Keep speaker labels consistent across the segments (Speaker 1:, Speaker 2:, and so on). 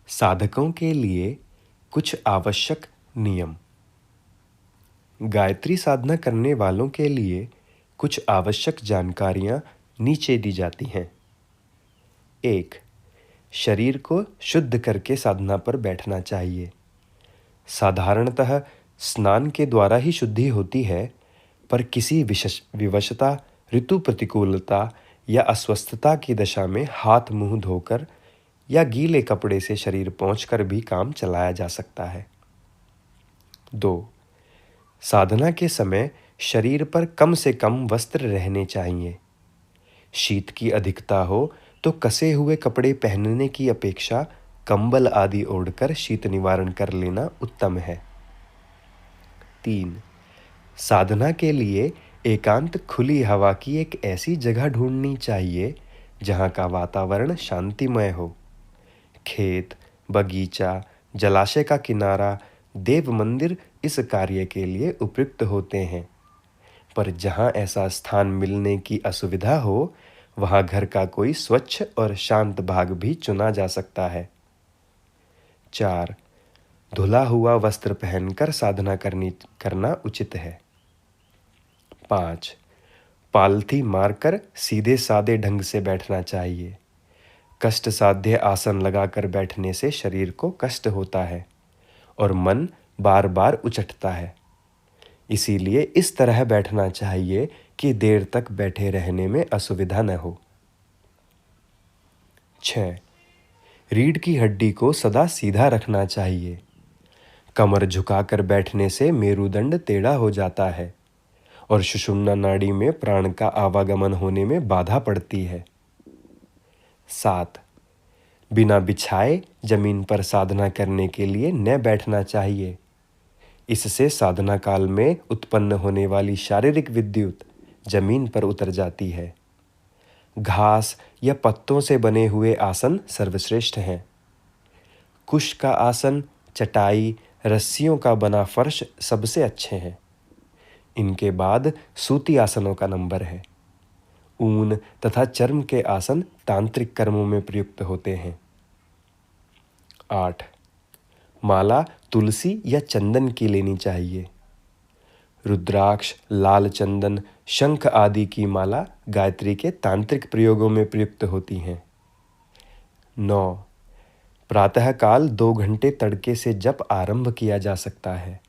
Speaker 1: साधकों के लिए कुछ आवश्यक नियम। गायत्री साधना करने वालों के लिए कुछ आवश्यक जानकारियाँ नीचे दी जाती हैं। 1. शरीर को शुद्ध करके साधना पर बैठना चाहिए। साधारणतः स्नान के द्वारा ही शुद्धि होती है, पर किसी विवशता, ऋतु प्रतिकूलता या अस्वस्थता की दशा में हाथ मुंह धोकर या गीले कपड़े से शरीर पोंछकर भी काम चलाया जा सकता है। 2. साधना के समय शरीर पर कम से कम वस्त्र रहने चाहिए। शीत की अधिकता हो तो कसे हुए कपड़े पहनने की अपेक्षा कंबल आदि ओढ़कर शीत निवारण कर लेना उत्तम है। 3. साधना के लिए एकांत खुली हवा की एक ऐसी जगह ढूंढनी चाहिए जहां का वातावरण शांतिमय हो। खेत, बगीचा, जलाशय का किनारा, देव मंदिर इस कार्य के लिए उपयुक्त होते हैं, पर जहां ऐसा स्थान मिलने की असुविधा हो, वहां घर का कोई स्वच्छ और शांत भाग भी चुना जा सकता है। 4. धुला हुआ वस्त्र पहनकर साधना करना उचित है। 5. पालथी मारकर सीधे सादे ढंग से बैठना चाहिए। कष्ट साध्य आसन लगाकर बैठने से शरीर को कष्ट होता है और मन बार बार उचटता है। इसीलिए इस तरह बैठना चाहिए कि देर तक बैठे रहने में असुविधा न हो। 6. रीढ़ की हड्डी को सदा सीधा रखना चाहिए। कमर झुकाकर बैठने से मेरुदंड टेढ़ा हो जाता है और सुषुम्ना नाड़ी में प्राण का आवागमन होने में बाधा पड़ती है। 7. बिना बिछाए जमीन पर साधना करने के लिए न बैठना चाहिए। इससे साधना काल में उत्पन्न होने वाली शारीरिक विद्युत जमीन पर उतर जाती है। घास या पत्तों से बने हुए आसन सर्वश्रेष्ठ हैं। कुश का आसन, चटाई, रस्सियों का बना फर्श सबसे अच्छे हैं। इनके बाद सूती आसनों का नंबर है। ऊन तथा चर्म के आसन तांत्रिक कर्मों में प्रयुक्त होते हैं। 8. माला तुलसी या चंदन की लेनी चाहिए। रुद्राक्ष, लाल चंदन, शंख आदि की माला गायत्री के तांत्रिक प्रयोगों में प्रयुक्त होती हैं। 9. प्रातःकाल 2 घंटे तड़के से जप आरंभ किया जा सकता है।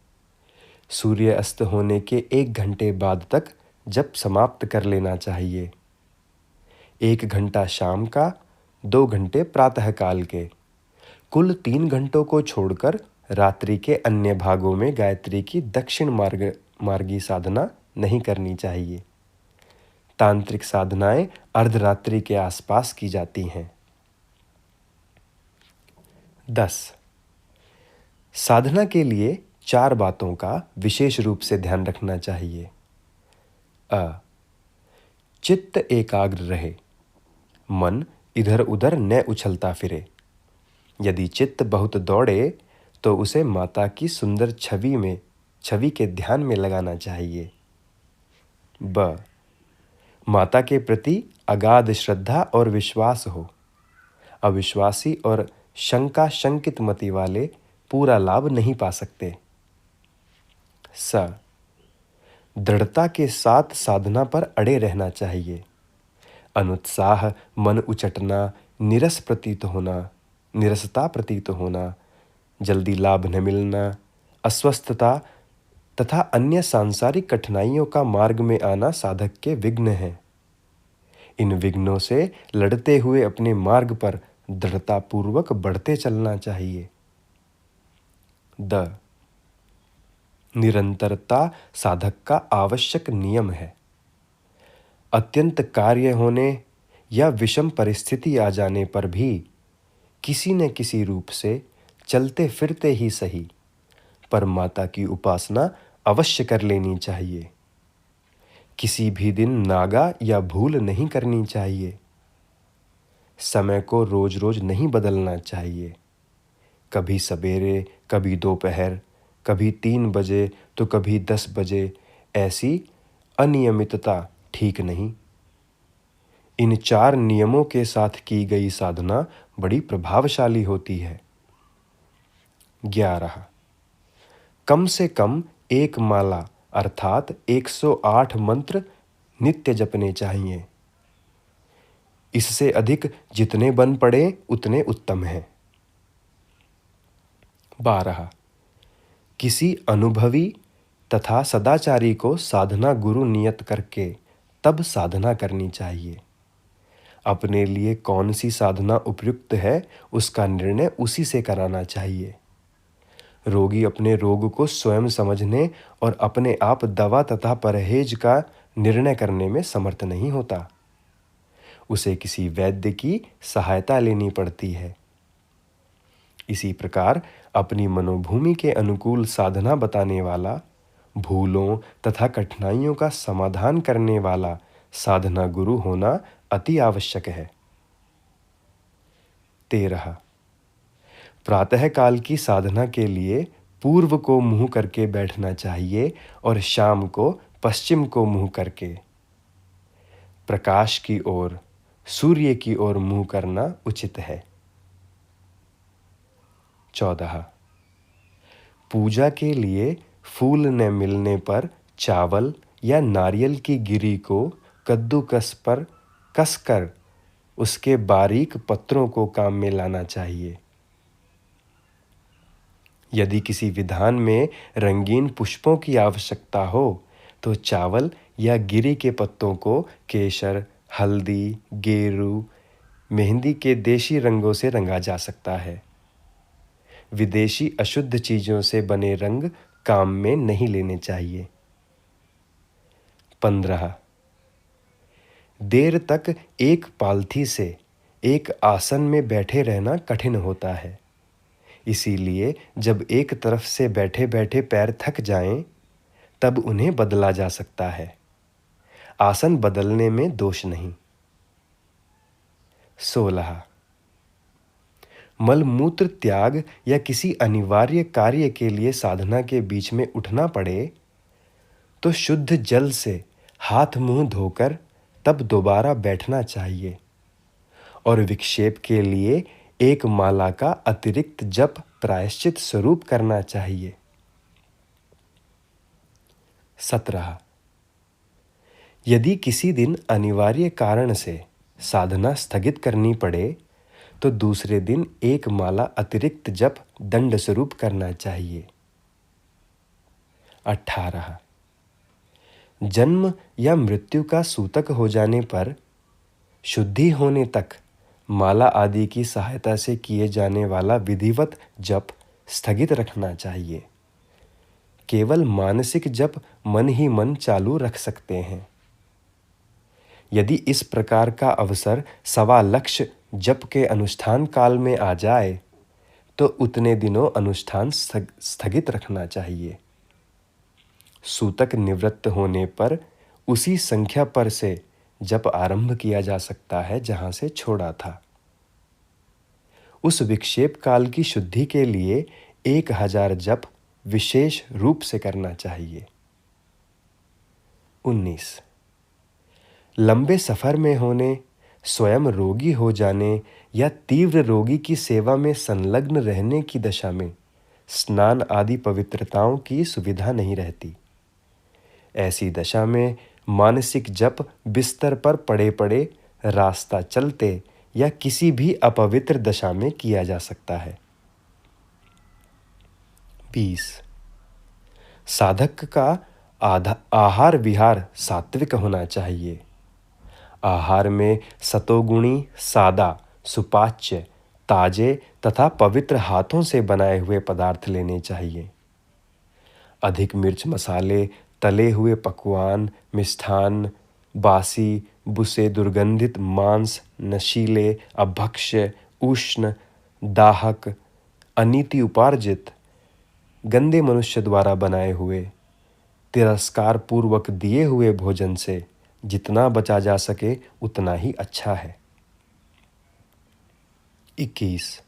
Speaker 1: सूर्य अस्त होने के 1 घंटे बाद तक जप समाप्त कर लेना चाहिए। 1 घंटा शाम का, 2 घंटे प्रातःकाल के। कुल 3 घंटों को छोड़कर रात्रि के अन्य भागों में गायत्री की दक्षिण मार्गी साधना नहीं करनी चाहिए। तांत्रिक साधनाएं अर्धरात्रि के आसपास की जाती हैं। 10. साधना के लिए 4 बातों का विशेष रूप से ध्यान रखना चाहिए। चित्त एकाग्र रहे, मन इधर उधर न उछलता फिरे। यदि चित्त बहुत दौड़े तो उसे माता की सुंदर छवि के ध्यान में लगाना चाहिए। माता के प्रति अगाध श्रद्धा और विश्वास हो। अविश्वासी और शंकित मति वाले पूरा लाभ नहीं पा सकते। दृढ़ता के साथ साधना पर अड़े रहना चाहिए। अनुत्साह, मन उचटना, निरसता प्रतीत होना, जल्दी लाभ न मिलना, अस्वस्थता तथा अन्य सांसारिक कठिनाइयों का मार्ग में आना साधक के विघ्न हैं। इन विघ्नों से लड़ते हुए अपने मार्ग पर दृढ़तापूर्वक बढ़ते चलना चाहिए। निरंतरता साधक का आवश्यक नियम है। अत्यंत कार्य होने या विषम परिस्थिति आ जाने पर भी किसी न किसी रूप से चलते फिरते ही सही, पर माता की उपासना अवश्य कर लेनी चाहिए। किसी भी दिन नागा या भूल नहीं करनी चाहिए। समय को रोज रोज नहीं बदलना चाहिए। कभी सवेरे, कभी दोपहर, कभी 3 बजे तो कभी 10 बजे, ऐसी अनियमितता ठीक नहीं। इन 4 नियमों के साथ की गई साधना बड़ी प्रभावशाली होती है। 11 कम से कम एक माला अर्थात 108 मंत्र नित्य जपने चाहिए। इससे अधिक जितने बन पड़े उतने उत्तम हैं। 12 किसी अनुभवी तथा सदाचारी को साधना गुरु नियत करके तब साधना करनी चाहिए। अपने लिए कौन सी साधना उपयुक्त है उसका निर्णय उसी से कराना चाहिए। रोगी अपने रोग को स्वयं समझने और अपने आप दवा तथा परहेज का निर्णय करने में समर्थ नहीं होता। उसे किसी वैद्य की सहायता लेनी पड़ती है। इसी प्रकार अपनी मनोभूमि के अनुकूल साधना बताने वाला, भूलों तथा कठिनाइयों का समाधान करने वाला साधना गुरु होना अति आवश्यक है। 13 प्रातः काल की साधना के लिए पूर्व को मुंह करके बैठना चाहिए और शाम को पश्चिम को मुंह करके। प्रकाश की ओर, सूर्य की ओर मुंह करना उचित है। 14 पूजा के लिए फूल न मिलने पर चावल या नारियल की गिरी को कद्दूकस पर कसकर उसके बारीक पत्रों को काम में लाना चाहिए। यदि किसी विधान में रंगीन पुष्पों की आवश्यकता हो तो चावल या गिरी के पत्तों को केसर, हल्दी, गेरू, मेहंदी के देशी रंगों से रंगा जा सकता है। विदेशी अशुद्ध चीजों से बने रंग काम में नहीं लेने चाहिए। 15 देर तक एक पालथी से एक आसन में बैठे रहना कठिन होता है। इसीलिए जब एक तरफ से बैठे बैठे पैर थक जाएं, तब उन्हें बदला जा सकता है। आसन बदलने में दोष नहीं। 16 मलमूत्र त्याग या किसी अनिवार्य कार्य के लिए साधना के बीच में उठना पड़े तो शुद्ध जल से हाथ मुंह धोकर तब दोबारा बैठना चाहिए और विक्षेप के लिए एक माला का अतिरिक्त जप प्रायश्चित स्वरूप करना चाहिए। 17 यदि किसी दिन अनिवार्य कारण से साधना स्थगित करनी पड़े तो दूसरे दिन एक माला अतिरिक्त जप दंड स्वरूप करना चाहिए। 18 जन्म या मृत्यु का सूतक हो जाने पर शुद्धि होने तक माला आदि की सहायता से किए जाने वाला विधिवत जप स्थगित रखना चाहिए। केवल मानसिक जप मन ही मन चालू रख सकते हैं। यदि इस प्रकार का अवसर 1.25 लक्ष जप के अनुष्ठान काल में आ जाए तो उतने दिनों अनुष्ठान स्थगित रखना चाहिए। सूतक निवृत्त होने पर उसी संख्या पर से जप आरंभ किया जा सकता है जहां से छोड़ा था। उस विक्षेप काल की शुद्धि के लिए 1000 जप विशेष रूप से करना चाहिए। 19 लंबे सफर में होने, स्वयं रोगी हो जाने या तीव्र रोगी की सेवा में संलग्न रहने की दशा में स्नान आदि पवित्रताओं की सुविधा नहीं रहती। ऐसी दशा में मानसिक जप बिस्तर पर पड़े पड़े, रास्ता चलते या किसी भी अपवित्र दशा में किया जा सकता है। 20 साधक का आहार विहार सात्विक होना चाहिए। आहार में सतोगुणी, सादा, सुपाच्य, ताजे तथा पवित्र हाथों से बनाए हुए पदार्थ लेने चाहिए। अधिक मिर्च मसाले, तले हुए पकवान, मिष्ठान, बासी, बुसे दुर्गंधित मांस, नशीले, अभक्ष्य, उष्ण, दाहक, अनीति उपार्जित, गंदे मनुष्य द्वारा बनाए हुए, तिरस्कार पूर्वक दिए हुए भोजन से जितना बचा जा सके उतना ही अच्छा है। 21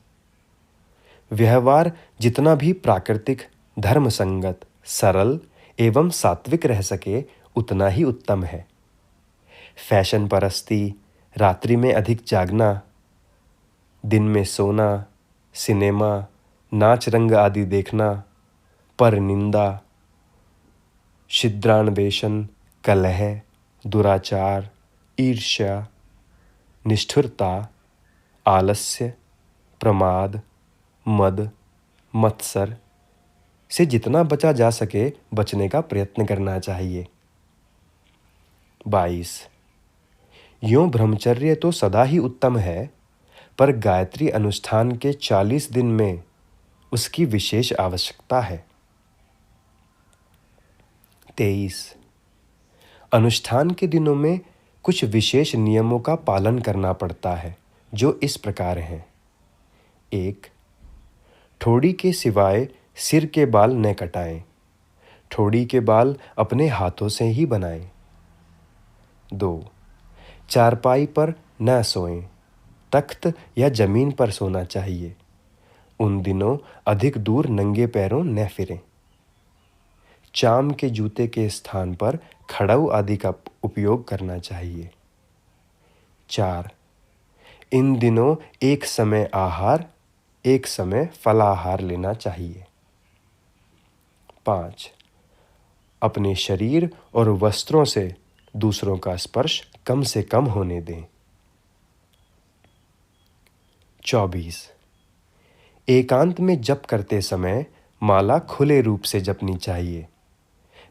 Speaker 1: व्यवहार जितना भी प्राकृतिक, धर्म संगत, सरल एवं सात्विक रह सके उतना ही उत्तम है। फैशन परस्ती, रात्रि में अधिक जागना, दिन में सोना, सिनेमा, नाच रंग आदि देखना, पर निंदा, छिद्रान्वेषण, कलह, दुराचार, ईर्ष्या, निष्ठुरता, आलस्य, प्रमाद, मद, मत्सर से जितना बचा जा सके बचने का प्रयत्न करना चाहिए। 22। यूं ब्रह्मचर्य तो सदा ही उत्तम है, पर गायत्री अनुष्ठान के 40 दिन में उसकी विशेष आवश्यकता है। 23। अनुष्ठान के दिनों में कुछ विशेष नियमों का पालन करना पड़ता है, जो इस प्रकार हैं। 1। ठोड़ी के सिवाय सिर के बाल न कटाएं। ठोड़ी के बाल अपने हाथों से ही बनाएं। 2। चारपाई पर न सोएं। तख्त या जमीन पर सोना चाहिए। उन दिनों अधिक दूर नंगे पैरों न फिरें। चाम के जूते के स्थान पर खड़ाऊ आदि का उपयोग करना चाहिए। 4। इन दिनों एक समय आहार, एक समय फलाहार लेना चाहिए। 5। अपने शरीर और वस्त्रों से दूसरों का स्पर्श कम से कम होने दें। 24। एकांत में जप करते समय माला खुले रूप से जपनी चाहिए।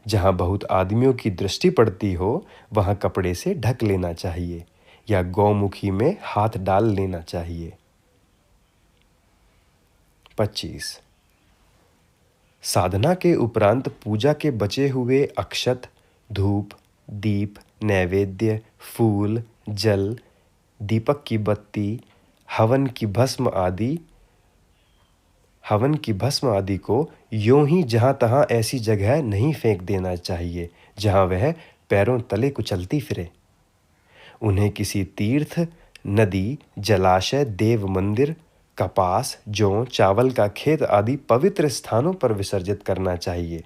Speaker 1: जहां बहुत आदमियों की दृष्टि पड़ती हो वहां कपड़े से ढक लेना चाहिए या गौमुखी में हाथ डाल लेना चाहिए। 25। साधना के उपरांत पूजा के बचे हुए अक्षत, धूप, दीप, नैवेद्य, फूल, जल, दीपक की बत्ती, हवन की भस्म आदि को यूं ही जहां तहां ऐसी जगह नहीं फेंक देना चाहिए जहां वह पैरों तले कुचलती फिरे। उन्हें किसी तीर्थ, नदी, जलाशय, देव मंदिर, कपास, जौ, चावल का खेत आदि पवित्र स्थानों पर विसर्जित करना चाहिए।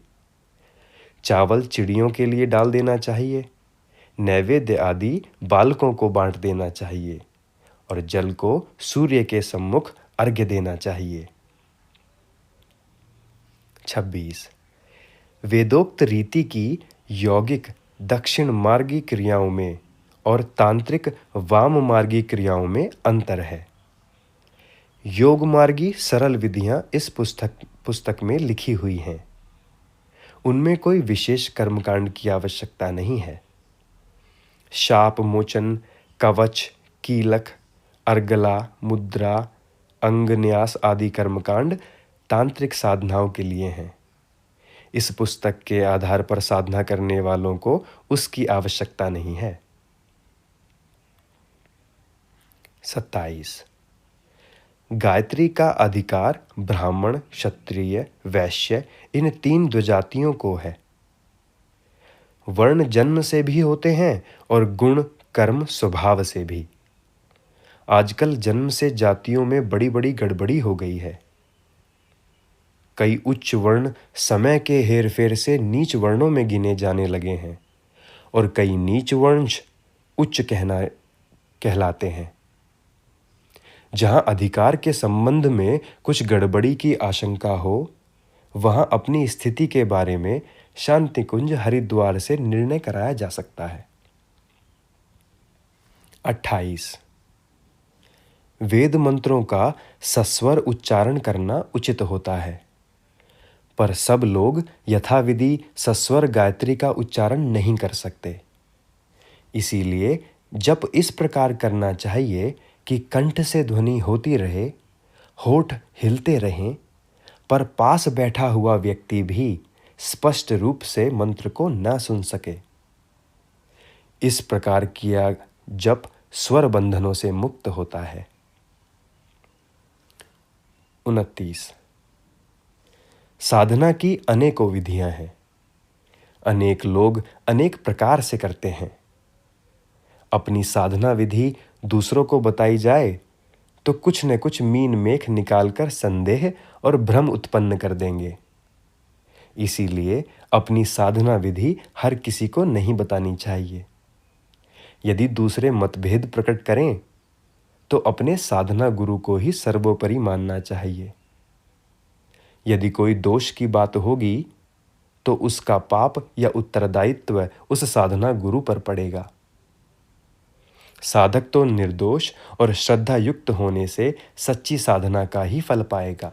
Speaker 1: चावल चिड़ियों के लिए डाल देना चाहिए। नैवेद्य आदि बालकों को बांट देना चाहिए और जल को सूर्य के सम्मुख अर्घ्य देना चाहिए। 26। वेदोक्त रीति की यौगिक दक्षिण मार्गी क्रियाओं में और तांत्रिक वाम मार्गी क्रियाओं में अंतर है। योग मार्गी सरल विधियां इस पुस्तक में लिखी हुई हैं। उनमें कोई विशेष कर्मकांड की आवश्यकता नहीं है। शाप मोचन, कवच, कीलक, अर्गला, मुद्रा, अंगन्यास आदि कर्मकांड तांत्रिक साधनाओं के लिए हैं। इस पुस्तक के आधार पर साधना करने वालों को उसकी आवश्यकता नहीं है। 27। गायत्री का अधिकार ब्राह्मण, क्षत्रिय, वैश्य इन 3 द्विजातियों को है। वर्ण जन्म से भी होते हैं और गुण कर्म स्वभाव से भी। आजकल जन्म से जातियों में बड़ी बड़ी गड़बड़ी हो गई है। कई उच्च वर्ण समय के हेरफेर से नीच वर्णों में गिने जाने लगे हैं और कई नीच वंश उच्च कहलाते हैं। जहां अधिकार के संबंध में कुछ गड़बड़ी की आशंका हो वहां अपनी स्थिति के बारे में शांति कुंज हरिद्वार से निर्णय कराया जा सकता है। 28। वेद मंत्रों का सस्वर उच्चारण करना उचित होता है, पर सब लोग यथाविधि सस्वर गायत्री का उच्चारण नहीं कर सकते। इसीलिए जप इस प्रकार करना चाहिए कि कंठ से ध्वनि होती रहे, होठ हिलते रहें, पर पास बैठा हुआ व्यक्ति भी स्पष्ट रूप से मंत्र को न सुन सके। इस प्रकार किया जप स्वर बंधनों से मुक्त होता है। 29। साधना की अनेकों विधियां हैं। अनेक लोग अनेक प्रकार से करते हैं। अपनी साधना विधि दूसरों को बताई जाए तो कुछ न कुछ मीन मेख निकालकर संदेह और भ्रम उत्पन्न कर देंगे। इसीलिए अपनी साधना विधि हर किसी को नहीं बतानी चाहिए। यदि दूसरे मतभेद प्रकट करें तो अपने साधना गुरु को ही सर्वोपरि मानना चाहिए। यदि कोई दोष की बात होगी तो उसका पाप या उत्तरदायित्व उस साधना गुरु पर पड़ेगा। साधक तो निर्दोष और श्रद्धा युक्त होने से सच्ची साधना का ही फल पाएगा।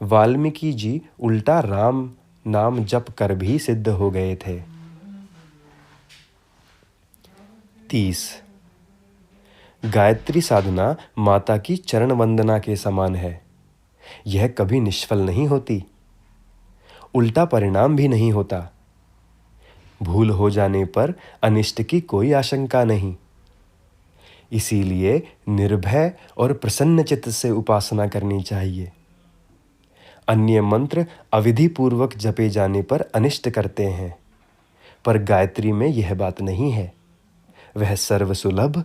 Speaker 1: वाल्मीकि जी उल्टा राम नाम जप कर भी सिद्ध हो गए थे। 30 गायत्री साधना माता की चरण वंदना के समान है। यह कभी निष्फल नहीं होती, उल्टा परिणाम भी नहीं होता। भूल हो जाने पर अनिष्ट की कोई आशंका नहीं। इसीलिए निर्भय और प्रसन्न चित्त से उपासना करनी चाहिए। अन्य मंत्र अविधि पूर्वक जपे जाने पर अनिष्ट करते हैं, पर गायत्री में यह बात नहीं है। वह सर्वसुलभ,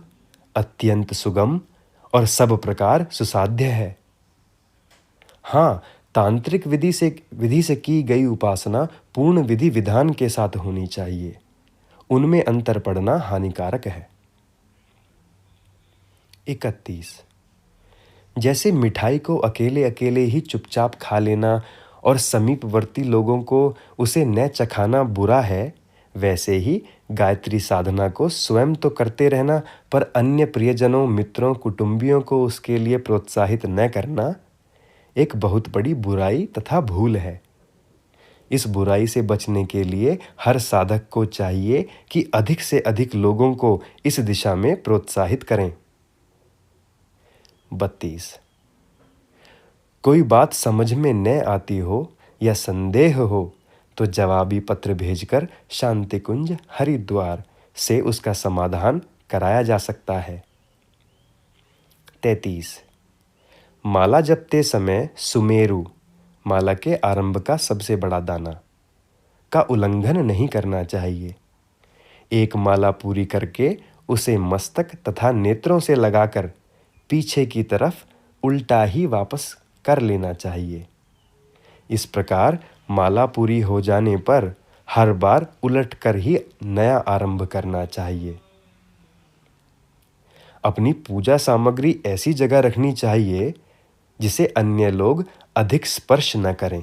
Speaker 1: अत्यंत सुगम और सब प्रकार सुसाध्य है। हाँ, तांत्रिक विधि से की गई उपासना पूर्ण विधि विधान के साथ होनी चाहिए। उनमें अंतर पड़ना हानिकारक है। 31 जैसे मिठाई को अकेले अकेले ही चुपचाप खा लेना और समीपवर्ती लोगों को उसे न चखाना बुरा है, वैसे ही गायत्री साधना को स्वयं तो करते रहना पर अन्य प्रियजनों, मित्रों, कुटुंबियों को उसके लिए प्रोत्साहित न करना एक बहुत बड़ी बुराई तथा भूल है। इस बुराई से बचने के लिए हर साधक को चाहिए कि अधिक से अधिक लोगों को इस दिशा में प्रोत्साहित करें। 32 कोई बात समझ में न आती हो या संदेह हो तो जवाबी पत्र भेजकर शांति कुंज हरिद्वार से उसका समाधान कराया जा सकता है। 33 माला जपते समय सुमेरु, माला के आरंभ का सबसे बड़ा दाना, का उल्लंघन नहीं करना चाहिए। एक माला पूरी करके उसे मस्तक तथा नेत्रों से लगाकर पीछे की तरफ उल्टा ही वापस कर लेना चाहिए। इस प्रकार माला पूरी हो जाने पर हर बार उलट कर ही नया आरंभ करना चाहिए। अपनी पूजा सामग्री ऐसी जगह रखनी चाहिए जिसे अन्य लोग अधिक स्पर्श न करें।